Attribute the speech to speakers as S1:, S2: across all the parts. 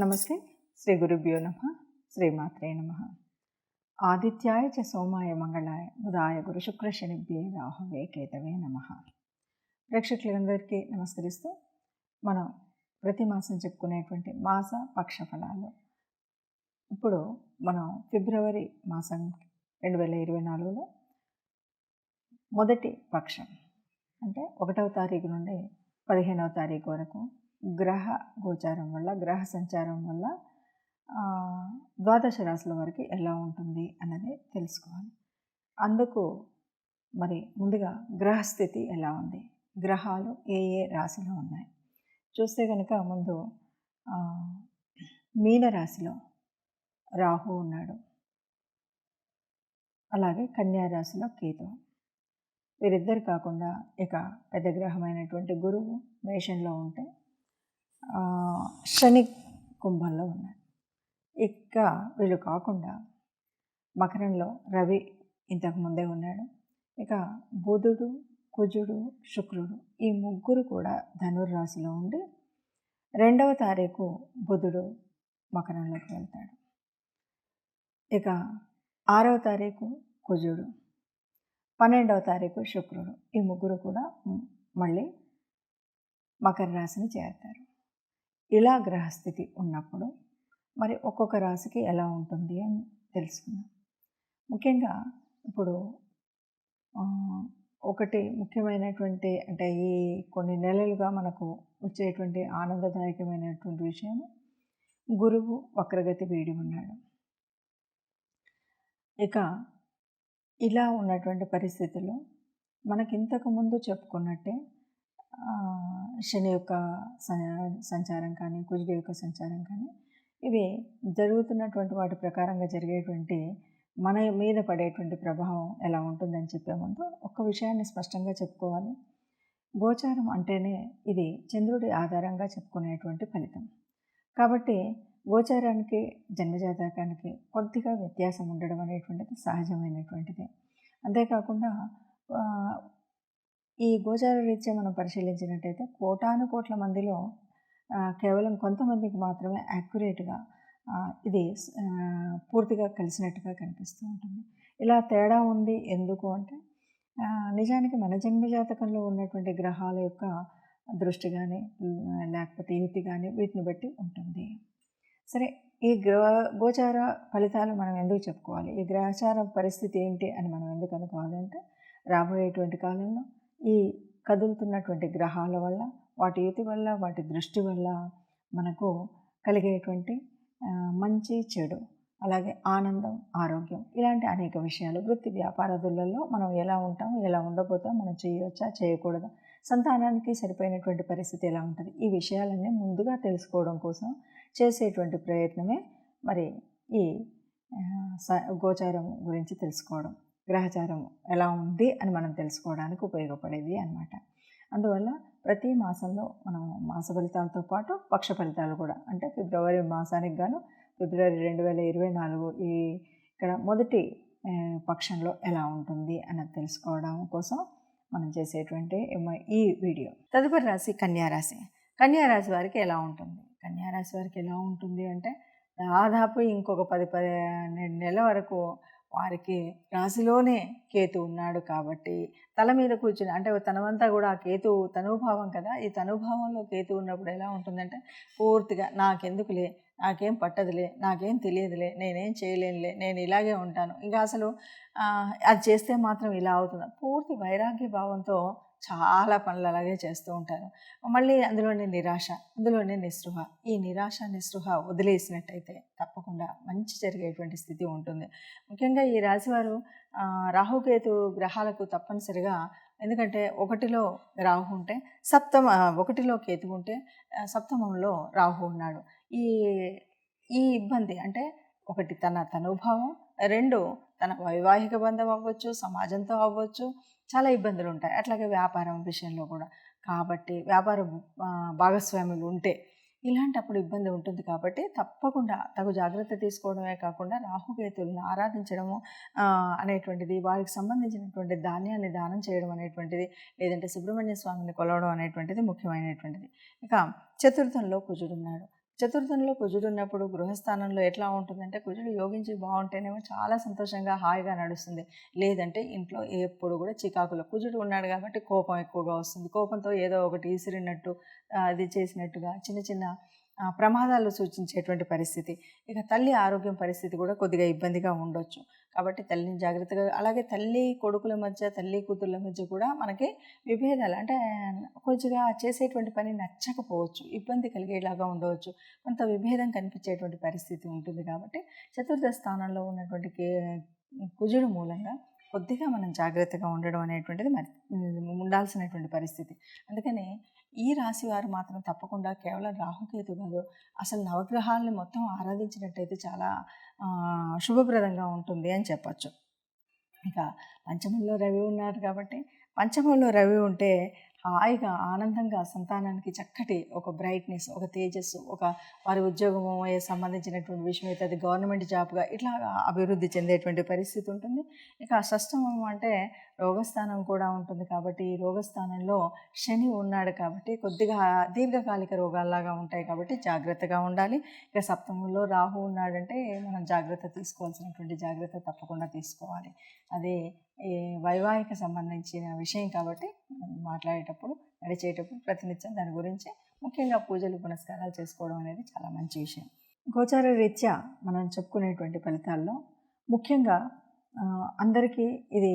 S1: నమస్తే. శ్రీ గురుభ్యో నమః. శ్రీమాత్రే నమః. ఆదిత్యాయ చ సోమాయ మంగళాయ బుధాయ గురు శుక్ర శనిభ్యే రాహవే కేతవే నమః. ప్రేక్షకులందరికీ నమస్కరిస్తూ మనం ప్రతి మాసం చెప్పుకునేటువంటి మాస పక్ష ఫలాలు. ఇప్పుడు మనం ఫిబ్రవరి మాసం 2024లో మొదటి పక్షం అంటే 1వ తారీఖు నుండి 15వ తారీఖు వరకు గ్రహ గోచారం వల్ల, గ్రహ సంచారం వల్ల ద్వాదశ రాశుల వరకు ఎలా ఉంటుంది అన్నది తెలుసుకోవాలి. అందుకు మరి ముందుగా గ్రహస్థితి ఎలా ఉంది, గ్రహాలు ఏ ఏ రాశిలో ఉన్నాయి చూస్తే కనుక ముందు మీన రాశిలో రాహు ఉన్నాడు, అలాగే కన్యా రాశిలో కేతు. వీరిద్దరు కాకుండా ఇక పెద్ద గ్రహమైనటువంటి గురువు మేషంలో ఉంటే శని కుంభంలో ఉన్నారు. ఇక వీళ్ళు కాకుండా మకరంలో రవి ఇంతకు ముందే ఉన్నాడు. ఇక బుధుడు, కుజుడు, శుక్రుడు ఈ ముగ్గురు కూడా ధనుర్రాశిలో ఉండి 2వ తారీఖు బుధుడు మకరంలోకి వెళ్తాడు. ఇక 6వ తారీఖు కుజుడు, 12వ తారీఖు శుక్రుడు ఈ ముగ్గురు కూడా మళ్ళీ మకర రాశిని చేరుతారు. ఇలా గ్రహస్థితి ఉన్నప్పుడు మరి ఒక్కొక్క రాశికి ఎలా ఉంటుంది అని తెలుసుకుందాం. ముఖ్యంగా ఇప్పుడు ఒకటి ముఖ్యమైనటువంటి అంటే ఈ కొన్ని నెలలుగా మనకు వచ్చేటువంటి ఆనందదాయకమైనటువంటి విషయం, గురువు వక్రగతి వీడి ఉన్నాడు. ఇక ఇలా ఉన్నటువంటి పరిస్థితుల్లో మనకి ఇంతకు ముందు చెప్పుకున్నట్టే శని యొక్క సంచారం కానీ, కుజుడి యొక్క సంచారం కానీ, ఇవి జరుగుతున్నటువంటి వాటి ప్రకారంగా జరిగేటువంటి మన మీద పడేటువంటి ప్రభావం ఎలా ఉంటుందని చెప్పే ముందు ఒక్క విషయాన్ని స్పష్టంగా చెప్పుకోవాలి. గోచారం అంటేనే ఇది చంద్రుడి ఆధారంగా చెప్పుకునేటువంటి ఫలితం. కాబట్టి గోచారానికి జన్మజాతకానికి కొద్దిగా వ్యత్యాసం ఉండడం అనేటువంటిది సహజమైనటువంటిది. అంతేకాకుండా ఈ గోచార రీత్యా మనం పరిశీలించినట్టయితే కోటాను కోట్ల మందిలో కేవలం కొంతమందికి మాత్రమే యాక్యురేట్గా ఇది పూర్తిగా కలిసినట్టుగా కనిపిస్తూ ఉంటుంది. ఇలా తేడా ఉంది ఎందుకు అంటే నిజానికి మన జన్మజాతకంలో ఉన్నటువంటి గ్రహాల యొక్క దృష్టి కానీ లేకపోతే యుతి కానీ వీటిని బట్టి ఉంటుంది. సరే, ఈ గోచార ఫలితాలు మనం ఎందుకు చెప్పుకోవాలి, ఈ గ్రహచార పరిస్థితి ఏంటి అని మనం ఎందుకు అనుకోవాలి అంటే రాబోయేటువంటి కాలంలో ఈ కదులుతున్నటువంటి గ్రహాల వల్ల, వాటి యుతి వల్ల, వాటి దృష్టి వల్ల మనకు కలిగేటువంటి మంచి చెడు, అలాగే ఆనందం, ఆరోగ్యం ఇలాంటి అనేక విషయాలు, వృత్తి వ్యాపారాదులలో మనం ఎలా ఉంటాము, ఎలా ఉండబోతాం, మనం చేయవచ్చా చేయకూడదా, సంతానానికి సరిపోయినటువంటి పరిస్థితి ఎలా ఉంటుంది, ఈ విషయాలన్నీ ముందుగా తెలుసుకోవడం కోసం చేసేటువంటి ప్రయత్నమే మరి ఈ గోచారం గురించి తెలుసుకోవడం, గ్రహచారం ఎలా ఉంది అని మనం తెలుసుకోవడానికి ఉపయోగపడేది అన్నమాట. అందువల్ల ప్రతి మాసంలో మనం మాస ఫలితాలతో పాటు పక్ష ఫలితాలు కూడా, అంటే ఫిబ్రవరి మాసానికి గాను ఫిబ్రవరి 2024 ఈ ఇక్కడ మొదటి పక్షంలో ఎలా ఉంటుంది అన్నది తెలుసుకోవడం కోసం మనం చేసేటువంటి ఈ వీడియో. తదుపరి రాశి కన్యారాశి. కన్యారాశి వారికి ఎలా ఉంటుంది? కన్యారాశి వారికి ఎలా ఉంటుంది అంటే దాదాపు ఇంకొక 10-12 నెలల వరకు వారికి రాశిలోనే కేతు ఉన్నాడు కాబట్టి తల మీద కూర్చుని, అంటే తనవంతా కూడా కేతు తనుభావం కదా, ఈ తనుభావంలో కేతు ఉన్నప్పుడు ఎలా ఉంటుందంటే పూర్తిగా నాకెందుకులే, నాకేం పట్టదులే, నాకేం తెలియదులే, నేనేం చేయలేనులే, నేను ఇలాగే ఉంటాను, ఇంకా అసలు అది చేస్తే మాత్రం ఇలా అవుతుంది, పూర్తి వైరాగ్య భావంతో చాలా పనులు అలాగే చేస్తూ ఉంటారు. మళ్ళీ అందులోనే నిరాశ, అందులోనే నిస్పృహ. ఈ నిరాశ నిస్పృహ వదిలేసినట్టయితే తప్పకుండా మంచి జరిగేటువంటి స్థితి ఉంటుంది. ముఖ్యంగా ఈ రాశివారు రాహుకేతు గ్రహాలకు తప్పనిసరిగా, ఎందుకంటే 1లో రాహు ఉంటే 1లో కేతు ఉంటే సప్తమంలో రాహు ఉన్నాడు. ఈ ఇబ్బంది అంటే ఒకటి తన తనుభావం, 2 తన వైవాహిక బంధం అవ్వచ్చు, సమాజంతో అవ్వచ్చు, చాలా ఇబ్బందులు ఉంటాయి. అట్లాగే వ్యాపారం విషయంలో కూడా. కాబట్టి వ్యాపార భాగస్వాములు ఉంటే ఇలాంటప్పుడు ఇబ్బంది ఉంటుంది. కాబట్టి తప్పకుండా తగు జాగ్రత్త తీసుకోవడమే కాకుండా రాహుకేతులను ఆరాధించడము అనేటువంటిది, వారికి సంబంధించినటువంటి ధాన్యాన్ని దానం చేయడం అనేటువంటిది, లేదంటే సుబ్రహ్మణ్య స్వామిని కొలవడం అనేటువంటిది ముఖ్యమైనటువంటిది. ఇక చతుర్థంలో కుజుడున్నాడు. చతుర్థంలో కుజుడు ఉన్నప్పుడు గృహస్థానంలో ఎట్లా ఉంటుందంటే, కుజుడు యోగించి బాగుంటేనేమో చాలా సంతోషంగా హాయిగా నడుస్తుంది. లేదంటే ఇంట్లో ఎప్పుడు కూడా చికాకులు. కుజుడు ఉన్నాడు కాబట్టి కోపం ఎక్కువగా వస్తుంది. కోపంతో ఏదో ఒకటి విసిరినట్టు అది చేసినట్టుగా చిన్న చిన్న ప్రమాదాలు సూచించేటువంటి పరిస్థితి. ఇక తల్లి ఆరోగ్యం పరిస్థితి కూడా కొద్దిగా ఇబ్బందిగా ఉండొచ్చు. కాబట్టి తల్లిని జాగ్రత్తగా, అలాగే తల్లి కొడుకుల మధ్య, తల్లి కూతుర్ల మధ్య కూడా మనకి విభేదాలు, అంటే కొంచెంగా చేసేటువంటి పని నచ్చకపోవచ్చు, ఇబ్బంది కలిగేలాగా ఉండవచ్చు, కొంత విభేదం కనిపించేటువంటి పరిస్థితి ఉంటుంది. కాబట్టి చతుర్థ స్థానంలో ఉన్నటువంటి కుజుడు మూలంగా కొద్దిగా మనం జాగ్రత్తగా ఉండడం అనేటువంటిది మరి ఉండాల్సినటువంటి పరిస్థితి. అందుకని ఈ రాశి వారు మాత్రం తప్పకుండా కేవలం రాహుకేతు కాదు, అసలు నవగ్రహాలని మొత్తం ఆరాధించినట్టయితే చాలా శుభప్రదంగా ఉంటుంది అని చెప్పచ్చు. ఇక పంచమంలో రవి ఉన్నారు కాబట్టి, పంచమంలో రవి ఉంటే హాయిగా ఆనందంగా సంతానానికి చక్కటి ఒక బ్రైట్నెస్, ఒక తేజస్సు, ఒక వారి ఉద్యోగము సంబంధించినటువంటి విషయం అయితే అది గవర్నమెంట్ జాబ్గా ఇట్లా అభివృద్ధి చెందేటువంటి పరిస్థితి ఉంటుంది. ఇక షష్టమం అంటే రోగస్థానం కూడా ఉంటుంది కాబట్టి, ఈ రోగస్థానంలో శని ఉన్నాడు కాబట్టి కొద్దిగా దీర్ఘకాలిక రోగాల్లాగా ఉంటాయి కాబట్టి జాగ్రత్తగా ఉండాలి. ఇక సప్తమంలో రాహు ఉన్నాడంటే మనం జాగ్రత్త తీసుకోవాల్సినటువంటి జాగ్రత్త తప్పకుండా తీసుకోవాలి. అదే ఈ వైవాహిక సంబంధించిన విషయం కాబట్టి మాట్లాడేటప్పుడు, నడిచేటప్పుడు ప్రతినిత్యం దాని గురించి ముఖ్యంగా పూజలు పునస్కారాలు చేసుకోవడం అనేది చాలా మంచి విషయం. గోచార రీత్యా మనం చెప్పుకునేటువంటి ఫలితాల్లో ముఖ్యంగా అందరికీ ఇది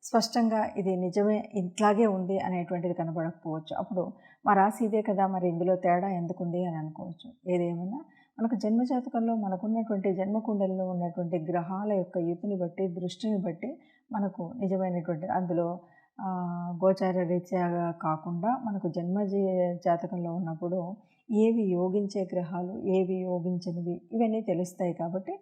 S1: స్పష్టంగా ఇది నిజమే, ఇట్లాగే ఉంది అనేటువంటిది కనబడకపోవచ్చు. అప్పుడు మా రాశి ఇదే కదా, మరి ఇందులో తేడా ఎందుకుంది అని అనుకోవచ్చు. ఏదేమన్నా మనకు జన్మజాతకంలో మనకున్నటువంటి జన్మకుండలిలో ఉన్నటువంటి గ్రహాల యొక్క యుతిని బట్టి, దృష్టిని బట్టి మనకు నిజమైనటువంటి అందులో గోచార రీత్యా కాకుండా మనకు జాతకంలో ఉన్నప్పుడు ఏవి యోగించే గ్రహాలు, ఏవి యోగించనివి, ఇవన్నీ తెలుస్తాయి. కాబట్టి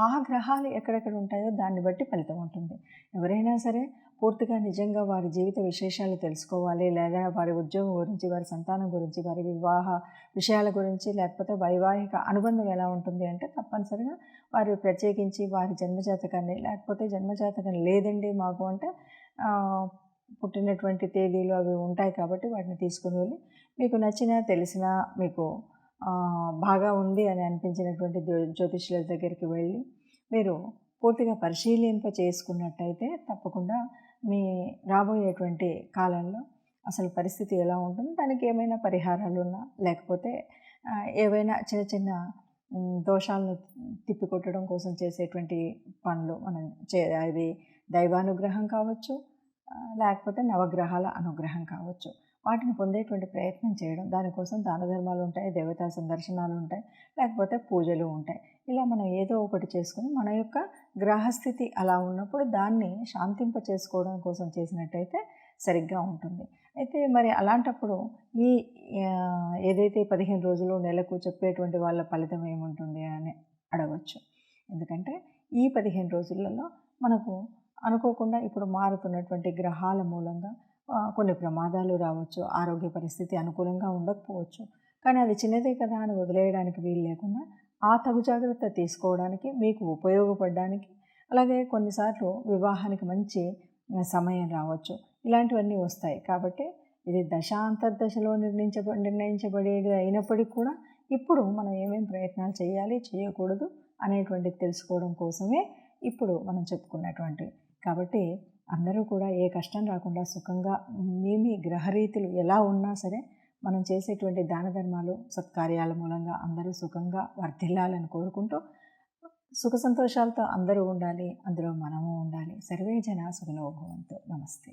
S1: ఆ గ్రహాలు ఎక్కడెక్కడ ఉంటాయో దాన్ని బట్టి ఫలితం ఉంటుంది. ఎవరైనా సరే పూర్తిగా నిజంగా వారి జీవిత విశేషాలు తెలుసుకోవాలి, లేదా వారి ఉద్యోగం గురించి, వారి సంతానం గురించి, వారి వివాహ విషయాల గురించి, లేకపోతే వైవాహిక అనుబంధం ఎలా ఉంటుంది అంటే తప్పనిసరిగా వారు ప్రత్యేకించి వారి జన్మజాతకాన్ని, లేకపోతే జన్మజాతకం లేదండి మాకు అంటే పుట్టినటువంటి తేదీలు అవి ఉంటాయి కాబట్టి వాటిని తీసుకుని వెళ్ళి మీకు నచ్చిన, తెలిసిన, మీకు బాగా ఉంది అని అనిపించినటువంటి జ్యోతిష్యుల దగ్గరికి వెళ్ళి మీరు పూర్తిగా పరిశీలింప చేసుకున్నట్టయితే తప్పకుండా మీ రాబోయేటువంటి కాలంలో అసలు పరిస్థితి ఎలా ఉంటుంది, దానికి ఏమైనా పరిహారాలు ఉన్నా, లేకపోతే ఏవైనా చిన్న చిన్న దోషాలను తిప్పికొట్టడం కోసం చేసేటువంటి పనులు మనం అది దైవానుగ్రహం కావచ్చు, లేకపోతే నవగ్రహాల అనుగ్రహం కావచ్చు, వాటిని పొందేటువంటి ప్రయత్నం చేయడం. దానికోసం దాన ధర్మాలు ఉంటాయి, దేవతా సందర్శనాలు ఉంటాయి, లేకపోతే పూజలు ఉంటాయి. ఇలా మనం ఏదో ఒకటి చేసుకుని మన యొక్క గ్రహస్థితి అలా ఉన్నప్పుడు దాన్ని శాంతింప చేసుకోవడం కోసం చేసినట్టయితే సరిగ్గా ఉంటుంది. అయితే మరి అలాంటప్పుడు ఈ ఏదైతే 15 రోజులు, నెలకు చెప్పేటువంటి వాళ్ళ ఫలితం ఏముంటుంది అని అడగవచ్చు. ఎందుకంటే ఈ 15 రోజులలో మనకు అనుకోకుండా ఇప్పుడు మారుతున్నటువంటి గ్రహాల మూలంగా కొన్ని ప్రమాదాలు రావచ్చు, ఆరోగ్య పరిస్థితి అనుకూలంగా ఉండకపోవచ్చు. కానీ అది చిన్నదే కదా అని వదిలేయడానికి వీలు లేకుండా ఆ తగు జాగ్రత్త తీసుకోవడానికి, మీకు ఉపయోగపడడానికి, అలాగే కొన్నిసార్లు వివాహానికి మంచి సమయం రావచ్చు, ఇలాంటివన్నీ వస్తాయి. కాబట్టి ఇది దశాంతర్దశలో నిర్ణయించబడేది అయినప్పటికీ కూడా ఇప్పుడు మనం ఏమేమి ప్రయత్నాలు చేయాలి, చేయకూడదు అనేటువంటిది తెలుసుకోవడం కోసమే ఇప్పుడు మనం చెప్పుకున్నటువంటివి. కాబట్టి అందరూ కూడా ఏ కష్టం రాకుండా సుఖంగా మీ గ్రహరీతులు ఎలా ఉన్నా సరే మనం చేసేటువంటి దాన ధర్మాలు, సత్కార్యాల మూలంగా అందరూ సుఖంగా వర్ధిల్లాలని కోరుకుంటూ సుఖ సంతోషాలతో అందరూ ఉండాలి, అందులో మనము ఉండాలి. సర్వే జనా సుఖినో భవంతు. నమస్తే.